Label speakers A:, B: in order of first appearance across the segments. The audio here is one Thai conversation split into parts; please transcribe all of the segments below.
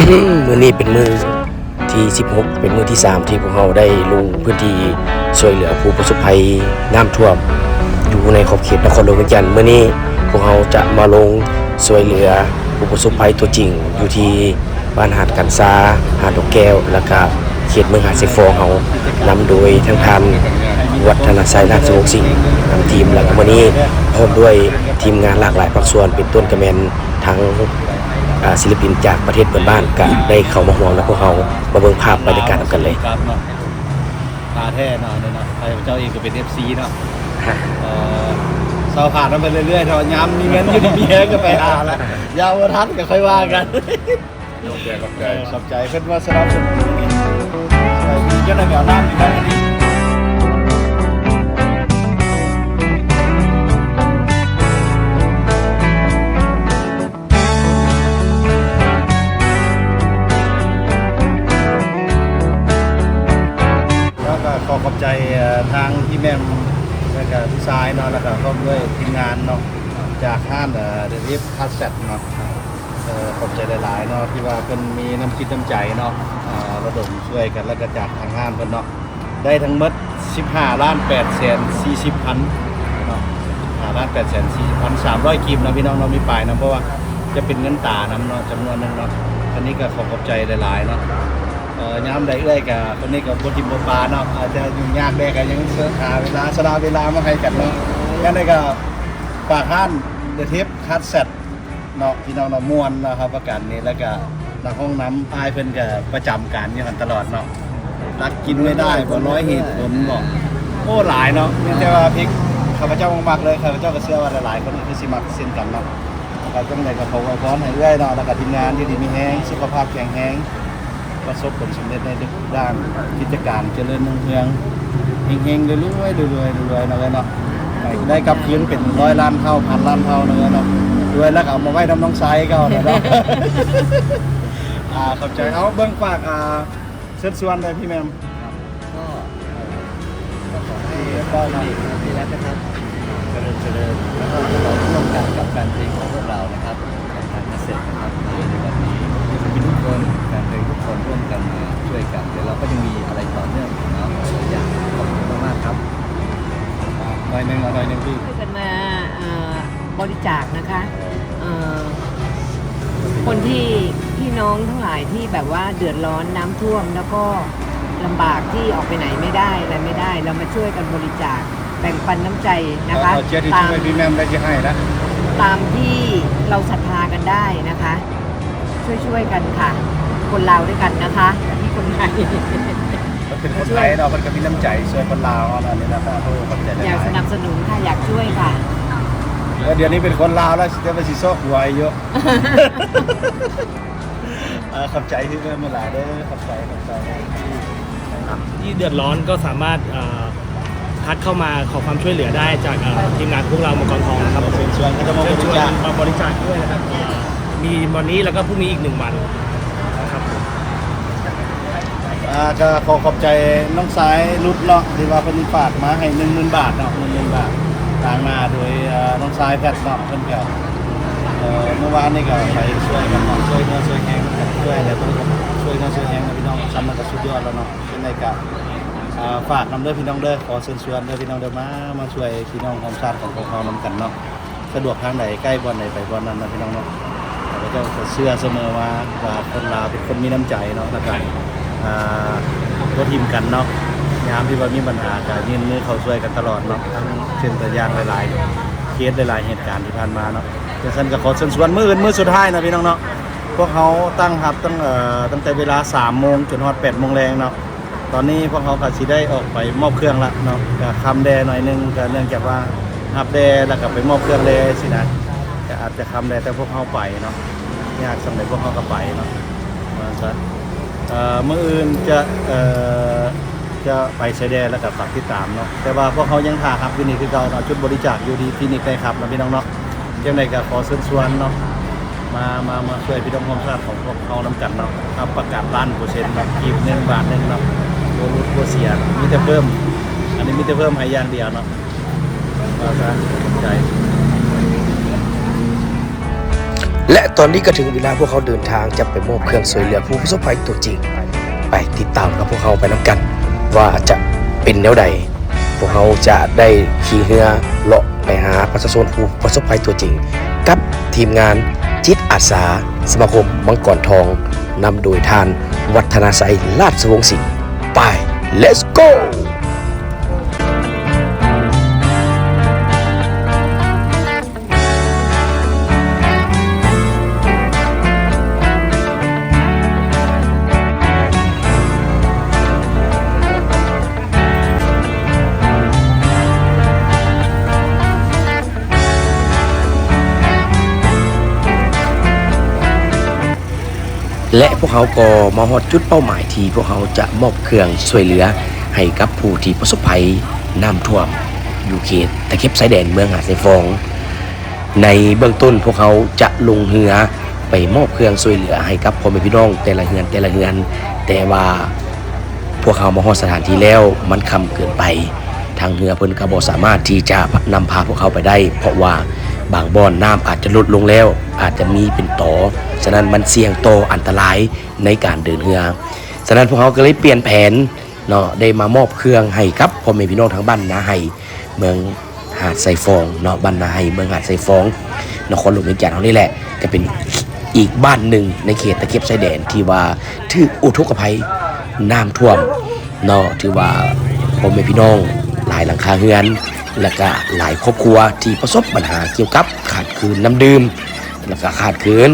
A: มื้อนี้เป็นมื้อที่16เป็นมื้อที่3ที่พวกเราได้ลงพื้นที่ช่วยเหลือผู้ประสบภัยน้ำท่วมอยู่ในขอบเขตนครหลวงเวียงจันทน์มื้อนี้พวกเราจะมาลงช่วยเหลือผู้ประสบภัยตัวจริงอยู่ที่บ้านหาดกันซาหาดดอกแก้วแล้วก็เขตเมืองหาดไซฟองเฮานำโดยทางท่านวัฒนชัยนาคสงสิงห์นำทีมแล้วก็มื้อนี้พร้อมด้วยทีมงานหลากหลายภาคส่วนเป็นต้นกระแมนทั้งศิลปินจากประเทศเพื่อนบ้านก็ได้เข้ามาห่วงและพวกเขามาเบิ่งภาพบรรยากาศกันเลย
B: ครับเนาะพาแท้เนาะเนี่ยเนาะเจ้าเองก็เป็น FC เนาะเศร้าผ่านมันไปเรื่อยๆเนาะย้ำมีเงินอยู่ดีๆก็ไปหาแล้วยาวทันก็ค่อยว่ากันขอบใจเพิ่นว่าสนับสนุนนี่มีเจ้าหน้าที่น้ำอยู่นั่นนี่ขอขอบใจทางพี่แม่แล้วก็พี่ชายเนาะแล้วก็พร้อมด้วยทีมงานเนาะจากห้างเดลิฟคัสเซ็ตเนาะขอบใจหลายๆเนาะที่ว่าเป็นมีน้ำคิดน้ำใจเนาะระดมช่วยกันแล้วก็จากทางห้างเพิ่นเนาะได้ทั้งหมด15,840,000เนาะ15,840,300 กีบนะพี่น้องเนาะมีปลายนะเพราะว่าจะเป็นเงินตานํเนาะจำนวนนึงเนาะอันนี้ก็ขอขอบใจหลายๆเนาะย้ำได้เลยกับคนนี้กับบทีมปลาเนาะอาจจะยุ่งยากได้กันยังหาเวลาสละเวลามาให้กันเนาะงั้นได้กับฝากท่านเดอะเทปคัสเซ็ตเนาะพี่น้องเนาะม่วนนะครับประกันนี้แล้วก็นักห้องน้ำอายเพิ่นก็ประจำการอยู่หันตลอดเนาะรักกินไม่ได้บ่ร้อยเหตุผลบอกโอ้หลายเนาะนี่แต่ว่าพริกข้าพเจ้ามากๆเลยข้าพเจ้าก็เชื่อว่าหลายๆคนคือสิมักเส้นกันเนาะแล้วก็จังได๋ก็ขออวยพรให้เรื่อยเนาะแล้วก็ทีมงานที่ดีมีแฮงสุขภาพแข็งแรงประสบผลสำเร็จในทุกด้านกิจการเจริญรุ่งเรืองเฮงๆรวยๆรวยๆเนาะเนาะได้กลับคืนเป็น100 ล้านเท่าพันล้านเท่าเนาะรวยแล้วก็เอามาไว้น้องไซส์เขาเนาะขอบใจเอาเบิ่งฝากเชิญชวนเลยพี่แมม
C: ก็ขอให้ป้อนดีแล้วนะครับเจริญแล้วก็เราร่วมกันกับการเพลงของพวกเรานะครับทางเกษตรนะครับในวันนี้มีทุกคนการเพลงทุกคนร่วมกันมาช่วยกันเดี๋ยวเราก็ยังมีอะไรต่อเนื่องนะหลายอย่างขอบคุณมากๆครับ
B: หน่อยหนึ่งพี่
D: ช่วยกันมาบริจาคนะคะคนที่พี่น้องทั้งหลายที่แบบว่าเดือดร้อนน้ำท่วมแล้วก็ลำบากที่ออกไปไหนไม่ได้อะไรไม่ได้เรามาช่วยกันบริจาคแบ่งปันน้ำใจนะคะ
B: ตามพี่แมมได้ที่ให้แล้ว
D: ตามที่เราศรัทธากันได้นะคะช่วยกันค่ะคนลาวด้วยกันนะคะที่คนไทย
B: เป็นคนไทยเราเป็นกับมีน้ำใจช่วยคนลาวอะไรนี่นะครับ
D: อยากสนับสนุนค่ะอยากช่วยค่ะ
B: แล้วเดี๋ยวนี้เป็นคนลาวแล้วจะไปสิโซกหัวเยอะขอบใจที่เมื่อไหร่ได้ขอบใจ
E: ที่เดือดร้อนก็สามารถทักเข้ามาขอความช่วยเหลือได้จากทีมงานพวกเรามังกรทองนะครับ
B: เชิญชวนก็จะมาบริจาค
E: ด้วยนะครับมีวันนี้แล้วก็พรุ่งนี้อีก1 วันนะครับ
B: ก็ขอบใจน้องสายรุดเนาะที่ว่าเพิ่นฝากมาให้ 10,000 บาทเนาะ 10,000 บาททางมาโดยน้องสายแพทย์เนาะเพิ่นก็เมื่อวานนี้ก็ไปช่วยกันเนาะช่วยเนื้อช่วยแห้งช่วยอะไรเพิ่นก็ช่วยเนื้อช่วยแห้งพี่น้องซ้ำมันก็สุดยอดแล้วเนาะเป็นไงก็ฝากนำเด้อพี่น้องเด้อขอเชิญชวนเด้อพี่น้องเด้อมาช่วยพี่น้องของชาติของพวกเรานำกันเนาะสะดวกทางไหนใกล้บ่อนไหนไปบ่อนนั้นนะพี่น้องเนาะเราจะเชื่อเสมอว่าคนลาวเป็นคนมีน้ำใจเนาะแล้วก็ก็ทีมกันเนาะยามที่ว่ามีปัญหาการยื่นมือเขาช่วยกันตลอดเนาะทั้งเช่นตัวอย่างหลายๆเคสหลายๆเหตุการณ์ที่ผ่านมาเนาะจะฉันก็ขอเชิญชวนมื้อสุดท้ายนะพี่น้องเนาะพวกเขาตั้งแต่เวลา 3 โมงจนฮอด 8 โมงแรงเนาะตอนนี้พวกเขาก็สิได้ออกไปมอบเครื่องละเนาะก็คำแดหน่อยนึงก็เนื่องจากว่าฮับแดแล้วก็ไปมอบเครื่องแดสินะก็อาจจะคำแดแต่พวกเขาไปเนาะยากสำหรับพวกเขาก็ไปเนาะเมื่ออื่นจะไปชายแดนแล้วก็ฝากติดตามเนาะแต่ว่าพวกเขายังถ่าครับอยู่นี่คือเราเนาะชุดบริจาคอยู่ที่คลินิกได้ครับนะพี่น้องเนาะยังไงก็ขอเชิญชวนเนาะมาช่วยพี่น้องความชาติของพวกเขานำกันเนาะประกาศ1,000,000%แบบกีบ1 บาทนึงเนาะโดนลดโดนเสียมีแต่เพิ่มอันนี้มีแต่เพิ่มให้อย่างเดียวเนาะก็ใจ
A: และตอนนี้ก็ถึงเวลาพวกเขาเดินทางจะไปมอบเครื่องช่วยเหลือผู้ประสบภัยตัวจริงไปติดตามกับพวกเขาไปน้ำกันว่าจะเป็นแนวใดพวกเขาจะได้ขี่เรือเลาะไปหาประชาชนผู้ประสบภัยตัวจริงกับทีมงานจิตอาสาสมาคมมังกรทองนำโดยทานวัฒนาไสยราชวงศ์สิงห์ไป let's go และพวกเขาก็มาฮอดจุดเป้าหมายที่พวกเขาจะมอบเครื่องช่วยเหลือให้กับผู้ที่ประสบภัยน้ำท่วมอยู่เขตตะเข็บชายแดนเมืองหาดทรายฟองในเบื้องต้นพวกเขาจะลงเรือไปมอบเครื่องช่วยเหลือให้กับพ่อแม่พี่น้องแต่ละเฮือนแต่ว่าพวกเขามาฮอดสถานที่แล้วมันค่ำเกินไปทางเรือเพิ่นก็บ่สามารถที่จะนำพาพวกเขาไปได้เพราะว่าบางบ่อนน้ำอาจจะลดลงแล้วอาจจะมีเป็นต่อฉะนั้นมันเสี่ยงต่ออันตรายในการเดินเรือฉะนั้นพวกเขาก็เลยเปลี่ยนแผนเนาะได้มามอบเครื่องให้กับพ่อแม่พี่น้องทางบ้านนาไฮเมืองหาดทรายฟองเนาะบ้านนาไฮเมืองหาดทรายฟองนครหลวงเวียงจันทร์เขานี่แหละก็เป็นอีกบ้านหนึ่งในเขตตะเข็บชายแดนที่ว่าถืออุทกภัยน้ำท่วมเนาะถือว่าพ่อแม่พี่น้องหลายหลังคาเรือนและก็หลายครอบครัวที่ประสบปัญหาเกี่ยวกับขาดแคลนน้ำดื่มแล้วก็ขาดแคลน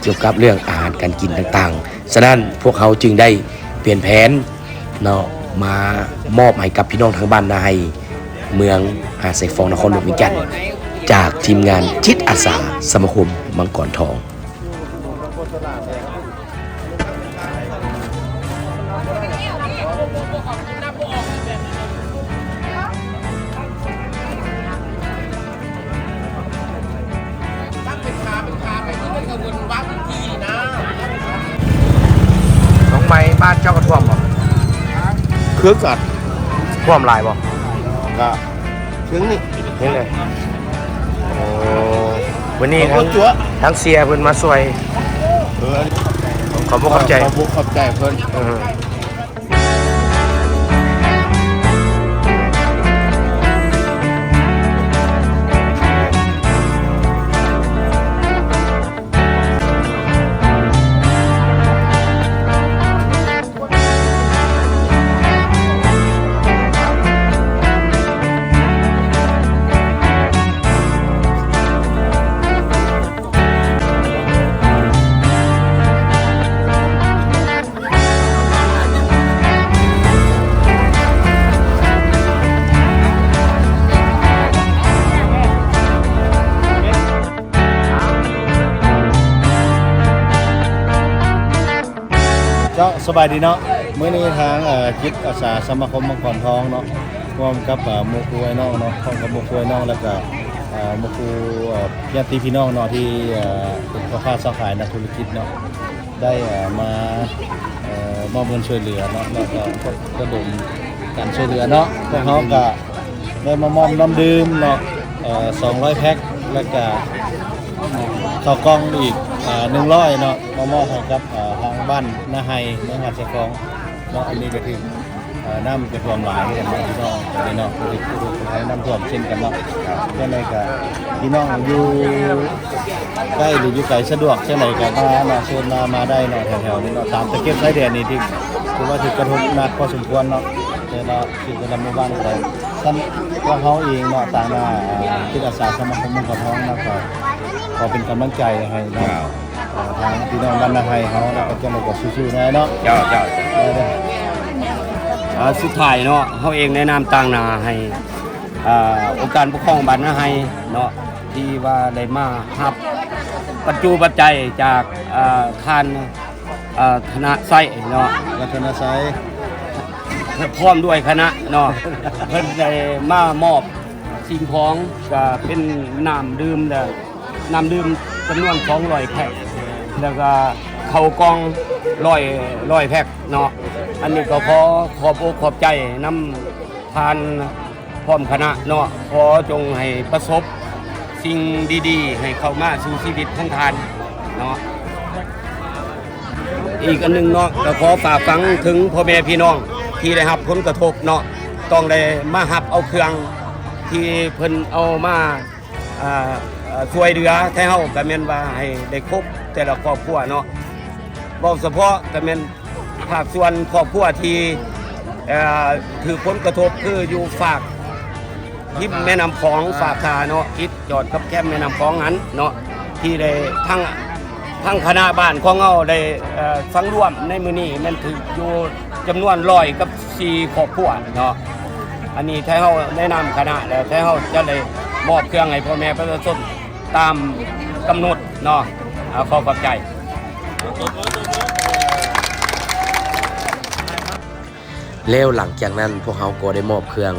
A: เกี่ยวกับเรื่องอาหารการกินต่างๆฉะนั้นพวกเขาจึงได้เปลี่ยนแผนเนาะมามอบให้กับพี่น้องทางบ้านนาไฮเมืองหาดทรายฟองนครหลวงเวียงจันทร์จากทีมงานจิตอาสาสมาคมมังกรทอง น้องไม้บ้านเจ้ากระท่วมบ่
B: คือกัด
A: ท่วมหลายบ่
B: ก็ถึงนี่
A: นี่เลยโอ้วันนี้
B: ขอบ
A: ทั้
B: คุ
A: ง
B: ณจั๊ว
A: ทั้งเสียเพิ่นมาช่วย ขอบคุณขอบใจ
B: ขอบใจเพิ่น
A: อือ
B: เจ้าสบายดีเนาะมื้อนี้ทางจิตอาสาสมาคมมังกรทองเนาะร่วมกับหมู่ครูไอ้น้องเนาะพร้อมกับหมู่ครูไอ้น้องแล้วก็หมู่ครูญาติพี่น้องเนาะที่เป็นพ่อค้าค้าขายนักธุรกิจเนาะได้มามอบเงินช่วยเหลือเนาะแล้วก็ระดมการช่วยเหลือเนาะพวกเขาก็ได้มามอบน้ำดื่มเนาะ200 แพ็คแล้วก็ข้าวกล้องอีก100เนาะมามอบให้กับทางบ้านนาไฮเมืองหาดทรายฟองเนาะอันนี้ก็คือน้ำจะท่วมหลายกันเนาะพี่น้องแต่เนาะผู้ใช้น้ำท่วมเช่นกันเนาะแค่ไหนก็พี่น้องอยู่ใกล้หรืออยู่ไกลสะดวกแค่ไหนก็มาเนาะเชิญมาได้เนาะแถวๆนี้เนาะตามตะเข็บชายแดนนี่ที่ถือว่าถูกกระทบหนักพอสมควรเนาะแต่ละที่แต่ละหมู่บ้านก็ท่านตัวเขาเองเนาะต่างมาจิตอาสาสมาคมมังกรทองเนาะก็ขอเป็นกำลังใจให้เนาะทางพี่น้องบ้านนาไฮเขาแล้วก็จะมาก็สู้ๆนะเนาะ
F: เจ้าสุดท้ายเนาะเขาเองแนะนำต่างนาให้องค์การปกครองบ้านนาไฮเนาะที่ว่าได้มารับปัจจุปัจจัยจากทานคณะไส้เนาะ
B: วัฒนไซด์
F: พร้อมด้วยคณะเนาะ เพิ่นได้มามอบสิ่งของก็เป็นน้ำดื่มจำนวน200 แพ็คแล้วก็ข้าวกล่อง100 แพ็คเนาะอันนี้ก็ขอบอกขอบใจนำทานพร้อมคณะเนาะขอจงให้ประสบสิ่งดีๆให้เข้ามาสู่ชีวิตของทาน เนาะอีกอันหนึงเนาะก็ขอฝากฝังถึงพ่อแม่พี่น้องที่ได้รับผลกระทบเนาะต้องได้มาหับเอาเครื่องที่เพิ่นเอามาช่วยเหลือให้เฮาก็แม่นว่าให้ได้ครบแต่ละครอบครัวเนาะเว้าเฉพาะก็แม่นภาคส่วนครอบครัวที่ถือผลกระทบคืออยู่ฝากทิมแม่น้ำของฝากคาเนาะคิดจอดกับแคมแม่น้ำของหันเนาะที่ได้ทั้งคณะบ้านของเฮาได้ฟังร่วมในมื้อนี้มันถืออยู่จำนวน100กับ4ครอบครัวเนาะอันนี้ถ้าเฮาแนะนำคณะแล้วถ้าเฮาจะได้มอบเครื่องให้พ่อแม่ประชาชนตามกำหนดเนาะขอขอบใจ
A: แล้วหลังจากนั้นพวกเขาก็ได้มอบเครื่อง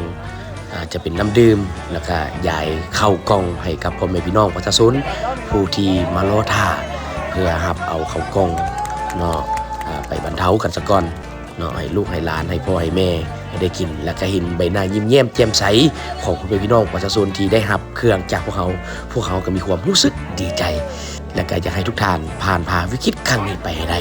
A: จะเป็นน้ำดื่มแล้วก็ยายเข้ากล่องให้กับพ่อแม่พี่น้องประชาชนผู้ที่มารอท่าเพื่อรับเอาเข้ากล่องเนาะไปบรรเทากันซะก่อนเนาะให้ลูกให้หลานให้พ่อให้แม่ให้ได้กินแล้วก็เห็นใบหน้ายิ้มแย้มแจ่มใสของพ่อแม่พี่น้องประชาชนที่ได้รับเครื่องจากพวกเขาก็มีความรู้สึกดีใจและก็อยากให้ทุกท่านผ่านวิกฤตครั้งนี้ไปให้ได้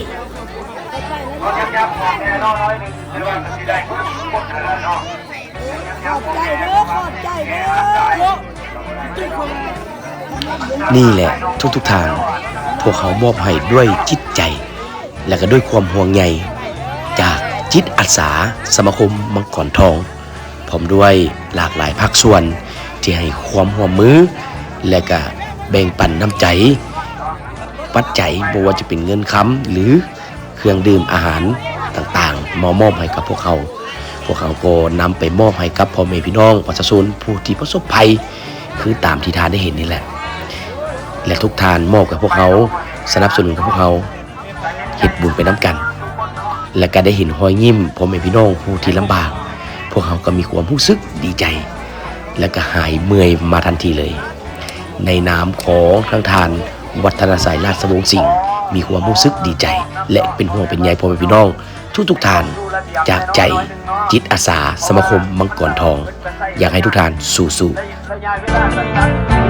A: นี่แหละทุกทางพวกเขามอบให้ด้วยจิตใจและก็ด้วยความห่วงใยจากจิตอาสาสมาคมมังกรทองพร้อมด้วยหลากหลายภาคส่วนที่ให้ความร่วมมือและก็แบ่งปันน้ำใจปัจจัยบ่ว่าจะเป็นเงินค้ำหรือเครื่องดื่มอาหารต่างๆมอบให้กับพวกเขาก็นำไปมอบให้กับพ่อแม่พี่น้องประชาชนผู้ที่ประสบภัยคือตามที่ทานได้เห็นนี่แหละและทุกทานมอบกับพวกเขาสนับสนุนกับพวกเขาเฮ็ดบุญไปน้ำกันและก็ได้เห็นรอยยิ้มพ่อแม่พี่น้องผู้ที่ลำบากพวกเขาก็มีความรู้สึกดีใจและก็หายเมื่อยมาทันทีเลยในนามของทางทานวัฒนศัยราชวงศ์สิงห์มีความรู้สึกดีใจและเป็นห่วงเป็นใยพ่อแม่พี่น้องทุกทานจากใจจิตอาสาสมาคมมังกรทองอยากให้ทุกท่านสู้ๆ